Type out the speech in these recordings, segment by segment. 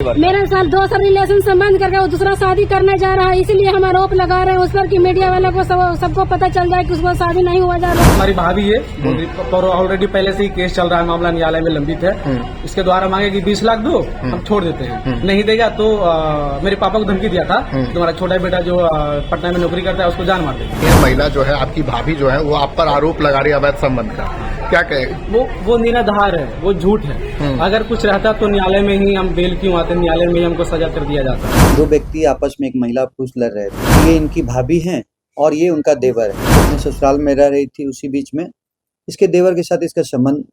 मेरे साथ 2 साल रिलेशन संबंध करके वो दूसरा शादी करने जा रहा है, इसलिए हम आरोप लगा रहे हैं उस पर कि मीडिया वालों को सबको पता चल जाए कि उसको शादी नहीं हुआ जा रहा है। हमारी भाभी है और ऑलरेडी पहले से ही केस चल रहा है, मामला न्यायालय में लंबित है। इसके द्वारा मांगेगी 20 लाख दो, हम छोड़ देते हैं। नहीं देगा तो मेरे पापा को धमकी दिया था, तुम्हारा छोटा बेटा जो पटना में नौकरी करता है उसको जान मार देगा। ये महिला जो है आपकी भाभी जो है वो आप पर आरोप लगा रही है अवैध संबंध का, क्या कहेगी? वो निराधार है, वो झूठ है। अगर कुछ रहता तो न्यायालय में ही हम बेल क्यों आते, न्यायालय में ही हमको सजा कर दिया जाता। 2 व्यक्ति आपस में एक महिला पुरुष लड़ रहे थे। ये इनकी भाभी हैं और ये उनका देवर है। अपने ससुराल में रह रही थी, उसी बीच में इसके देवर के साथ इसका संबंध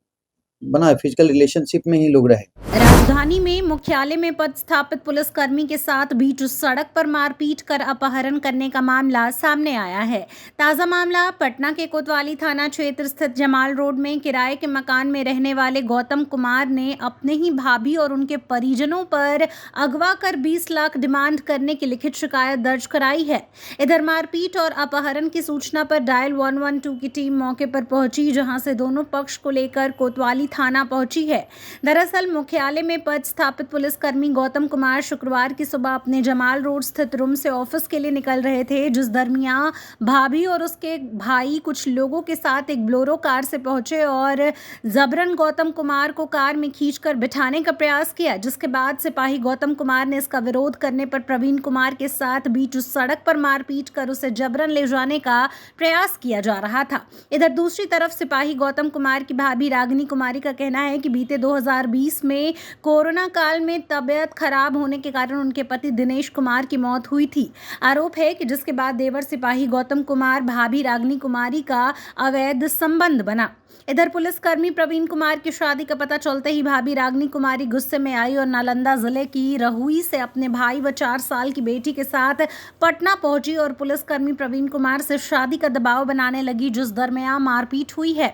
बना, फिजिकल रिलेशनशिप में ही लोग रहे। राजधानी में मुख्यालय में पदस्थापित पुलिसकर्मी के साथ बीच सड़क पर मारपीट कर अपहरण करने का मामला सामने आया है। ताजा मामला पटना के कोतवाली थाना क्षेत्र स्थित जमाल रोड में किराए के मकान में रहने वाले गौतम कुमार ने अपने ही भाभी और उनके परिजनों पर अगवा कर 20 लाख डिमांड करने की लिखित शिकायत दर्ज कराई है। इधर मारपीट और अपहरण की सूचना पर डायल 112 की टीम मौके पर पहुंची, जहां से दोनों पक्ष को लेकर कोतवाली थाना पहुंची है। दरअसल मुख्यालय में पदस्थापित पुलिसकर्मी गौतम कुमार शुक्रवार की सुबह अपने जमाल रोड स्थित रूम से ऑफिस के लिए निकल रहे थे, जिस दरमियान भाभी और उसके भाई कुछ लोगों के साथ एक ब्लोरो कार से पहुंचे और जबरन गौतम कुमार को कार में खींचकर बिठाने का प्रयास किया, जिसके बाद सिपाही गौतम कुमार ने इसका विरोध करने पर प्रवीण कुमार के साथ बीच उस सड़क पर मारपीट कर उसे जबरन ले जाने का प्रयास किया जा रहा था। इधर दूसरी तरफ सिपाही गौतम कुमार की भाभी रागिनी कुमारी का कहना है कि बीते 2020 में कोरोना काल में तबीयत खराब होने के कारण उनके पति दिनेश कुमार की मौत हुई थी। आरोप है कि जिसके बाद देवर सिपाही गौतम कुमार भाभी रागिनी कुमारी का अवैध संबंध बना। इधर पुलिसकर्मी प्रवीण कुमार की शादी का पता चलते ही भाभी रागिनी कुमारी गुस्से में आई और नालंदा जिले की रहुई से अपने भाई व 4 साल की बेटी के साथ पटना पहुंची और पुलिसकर्मी प्रवीण कुमार से शादी का दबाव बनाने लगी, जिस दरमियान मारपीट हुई है।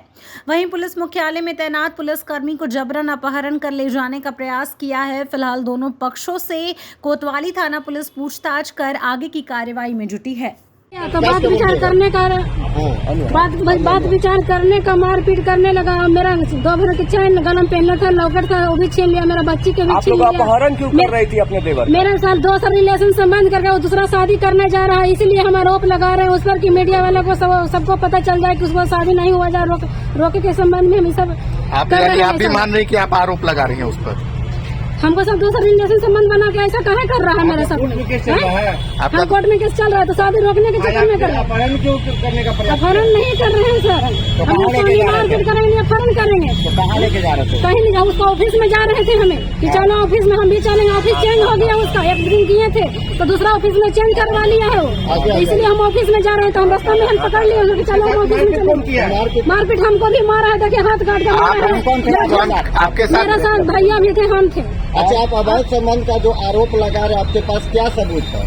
वहीं पुलिस मुख्यालय में तैनात पुलिसकर्मी को जबरन अपहरण कर ले जाने का प्रयास किया है। फिलहाल दोनों पक्षों से कोतवाली थाना पुलिस पूछताछ कर आगे की कार्रवाई में जुटी है। तो बात विचार करने का मारपीट करने लगा। मेरा 2 भर के चैन गला में पहनना था, लॉकेट था, वो भी छीन लिया, मेरा बच्ची के भी छीन लिया। अपहरण क्यों कर रही थी अपने देवर? मेरे साथ 2 साल रिलेशन संबंध करके वो दूसरा शादी करने जा रहा है, इसलिए हम आरोप लगा रहे हैं उस पर कि मीडिया वालों को सबको पता चल जाए कि उसको शादी नहीं हुआ जा रहा। रोके के संबंध में हम सब आप भी मान रही कि आप आरोप लगा रही हैं उस पर? हमको सब 2 साल रिलेशन संबंध बना के ऐसा कहाँ कर रहा है मेरे साथ? हम कोर्ट में केस चल रहा है तो शादी रोकने के चक्कर में कर रहे हैं। अपहरण क्यों करने का प्रयास? अपहरण नहीं कर रहे हैं सर, हम मारपीट करेंगे, अपहरण करेंगे। तो कहाँ लेके जा रहे थे? कहीं नहीं, उसको ऑफिस में जा रहे थे हमें कि चलो ऑफिस में हम भी चलेंगे। ऑफिस चेंज हो गया उसका, 1 दिन किए थे तो दूसरा ऑफिस में चेंज करवा लिया है वो, तो इसलिए हम ऑफिस में जा रहे हैं। तो हम रास्ते में हम पकड़ लिए कि चलो हम ऑफिस में चलेंगे। मारपीट हमको भी मारा है, देखिए हाथ काट के मारा है। आपके मेरे साथ भैया भी थे, हम थे। अच्छा, आप अवैध संबंध का जो आरोप लगा रहे हैं, आपके पास क्या सबूत है?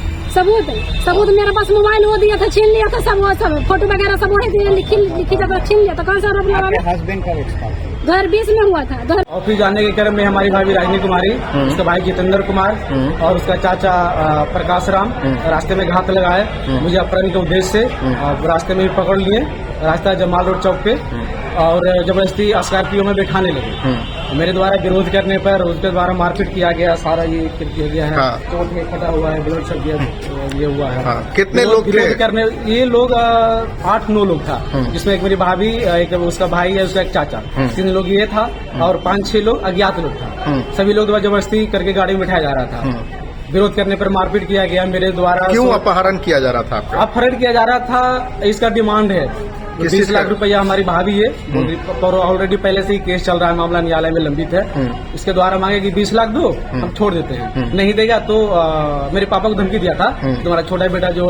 सबूत मेरे पास मोबाइल वो दिया था, छीन लिया था, सब फोटो वगैरह सब लिखी जाता, छीन लिया था। कौन सा आरोप लगा? हस्बैंड का एक्सपायर 2020 में हुआ था। ऑफिस जाने के क्रम में हमारी भाभी रागिनी कुमारी, उसका भाई जितेंद्र कुमार और उसका चाचा प्रकाश राम रास्ते में घात लगाए मुझे अपहरण के उद्देश्य से, और रास्ते में भी पकड़ लिए, रास्ता जमाल रोड चौक पे, और जबरदस्ती स्कॉर्पियो में बैठाने लगे। मेरे द्वारा विरोध करने पर उसके द्वारा मारपीट किया गया, सारा ये किया गया है। चोट में फटा हुआ है, ब्लड सब ये हुआ है। कितने लोग विरोध करने? ये लोग 8-9 लोग था, जिसमें एक मेरी भाभी, एक उसका भाई है, उसका एक चाचा, 3 लोग ये था और 5-6 लोग अज्ञात लोग था। सभी लोग जबरदस्ती करके गाड़ी में बिठाया जा रहा था। विरोध करने पर मारपीट किया गया मेरे द्वारा। क्यों अपहरण किया जा रहा था आपका? अपहरण किया जा रहा था, इसका डिमांड है 20 लाख रुपया। हमारी भाभी है और ऑलरेडी पहले से ही केस चल रहा है, मामला न्यायालय में लंबित है। इसके द्वारा मांगेगी 20 लाख दो, हम छोड़ देते हैं। नहीं देगा तो मेरे पापा को धमकी दिया था, तुम्हारा छोटा बेटा जो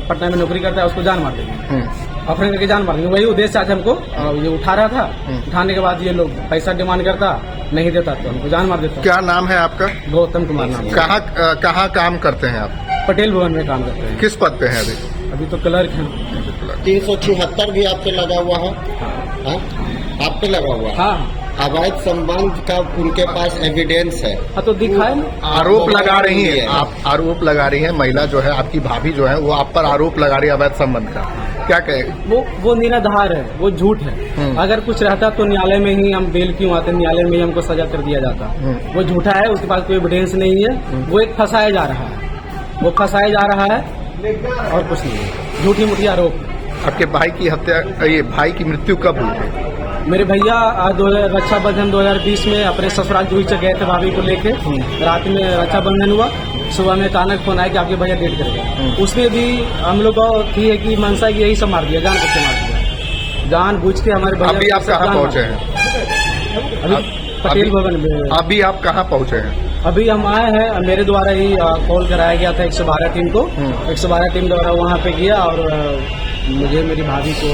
पटना में नौकरी करता है उसको जान मार देंगे, अपहरण करके जान मार देंगे। वही उद्देश्य आज हमको ये उठा रहा था। उठाने के बाद ये लोग पैसा डिमांड करता, नहीं देता तो हमको जान मार देता। क्या नाम है आपका? गौतम कुमार नाम। कहाँ काम करते हैं आप? पटेल भवन में काम करते हैं। किस पद पे हैं अभी तो क्लर्क हैं। 376 भी आपके लगा हुआ है? आप पे लगा हुआ है? हाँ, अवैध संबंध का उनके पास एविडेंस है। हाँ तो दिखाए ना। आरोप लगा रही हैं आप, आरोप लगा रही हैं महिला जो है आपकी भाभी जो है वो आप पर आरोप लगा रही है अवैध संबंध का, क्या कहेगा? वो निराधार है, वो झूठ है। अगर कुछ रहता तो न्यायालय में ही हम बेल क्यों आते, न्यायालय में ही हमको सजा कर दिया जाता। वो झूठा है, उसके पास कोई एविडेंस नहीं है, वो एक फंसाया जा रहा है, वो फंसाया जा रहा है और कुछ नहीं है, झूठी मूठी आरोप। आपके भाई की हत्या, ये भाई की मृत्यु कब हुई थी? मेरे भैया रक्षाबंधन 2020 में अपने ससुराल जुही से गए थे भाभी को लेके। रात में रक्षाबंधन हुआ, सुबह में अचानक फोन आया कि आपके भैया डेट कर गए। उसमें भी हम लोग को थी है कि मनसा की यही सब मार दिया, जान बूझ के मार दिया, जान बूझ के हमारे भैया। अभी आप कहाँ पहुँचे हैं? अभी पटेल भवन में। अभी आप कहाँ पहुँचे हैं? अभी हम आए हैं, मेरे द्वारा ही कॉल कराया गया था 112 टीम को। 112 टीम द्वारा वहाँ पे गया और मुझे मेरी भाभी को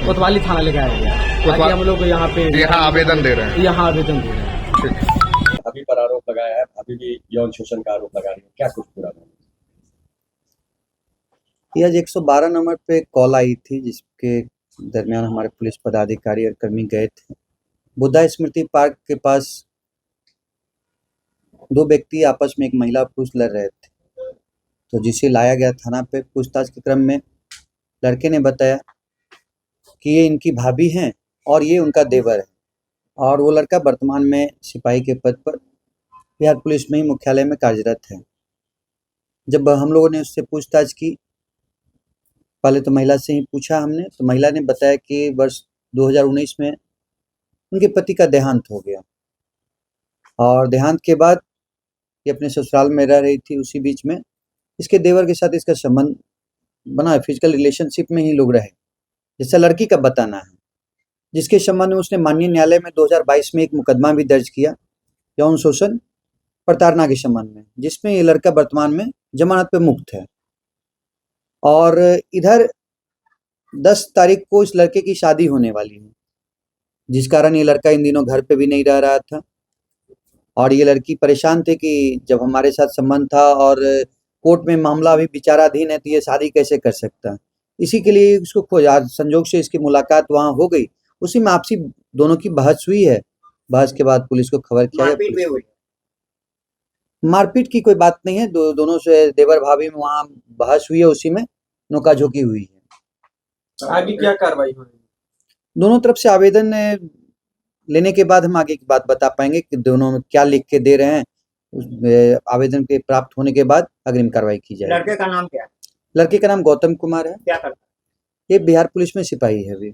कोतवाली थाना ले गया गया, ताकि हम लोग यहाँ पे आवेदन दे रहे हैं। यहाँ आवेदन दे रहे हैं। अभी पर आरोप लगाया है, अभी भी यौन शोषण का आरोप लगा रही है, क्या कुछ पूरा? ये आज 112 नंबर पे कॉल आई थी, जिसके दरमियान हमारे पुलिस पदाधिकारी और कर्मी गए थे। बुद्धा स्मृति पार्क के पास दो व्यक्ति आपस में एक महिला पुरुष लड़ रहे थे, तो जिसे लाया गया थाना पे। पूछताछ के क्रम में लड़के ने बताया कि ये इनकी भाभी हैं और ये उनका देवर है, और वो लड़का वर्तमान में सिपाही के पद पर बिहार पुलिस में ही मुख्यालय में कार्यरत है। जब हम लोगों ने उससे पूछताछ की, पहले तो महिला से ही पूछा हमने, तो महिला ने बताया कि वर्ष 2019 में उनके पति का देहांत हो गया, और देहांत के बाद ये अपने ससुराल में रह रही थी। उसी बीच में इसके देवर के साथ इसका संबंध बना, फिजिकल रिलेशनशिप में ही लोग रहे, जैसा लड़की का बताना है, जिसके संबंध में उसने माननीय न्यायालय में 2022 में एक मुकदमा भी दर्ज किया यौन शोषण प्रताड़ना के संबंध में, जिसमें ये लड़का वर्तमान में जमानत पे मुक्त है। और इधर 10 तारीख को इस लड़के की शादी होने वाली है, जिस कारण ये लड़का इन दिनों घर पे भी नहीं रह रहा था, और ये लड़की परेशान थे कि जब हमारे साथ संबंध था और कोर्ट में मामला अभी विचाराधीन है, तो ये शादी कैसे कर सकता है। इसी के लिए उसको खोजा, संजोग से इसकी मुलाकात वहाँ हो गई। उसी में आपसी दोनों की बहस हुई है। बहस के बाद पुलिस को खबर किया। मारपीट की कोई बात नहीं है, दोनों से देवर भाभी में वहाँ बहस हुई है, उसी में नोकाझोंकी हुई है। आगे क्या कार्रवाई होगी? दोनों तरफ से आवेदन लेने के बाद हम आगे की बात बता पाएंगे कि दोनों क्या लिख के दे रहे हैं। उस आवेदन के प्राप्त होने के बाद अग्रिम कार्रवाई की जाएगी। लड़के का नाम क्या है? लड़के का नाम गौतम कुमार है। क्या करता है? ये बिहार पुलिस में सिपाही है अभी।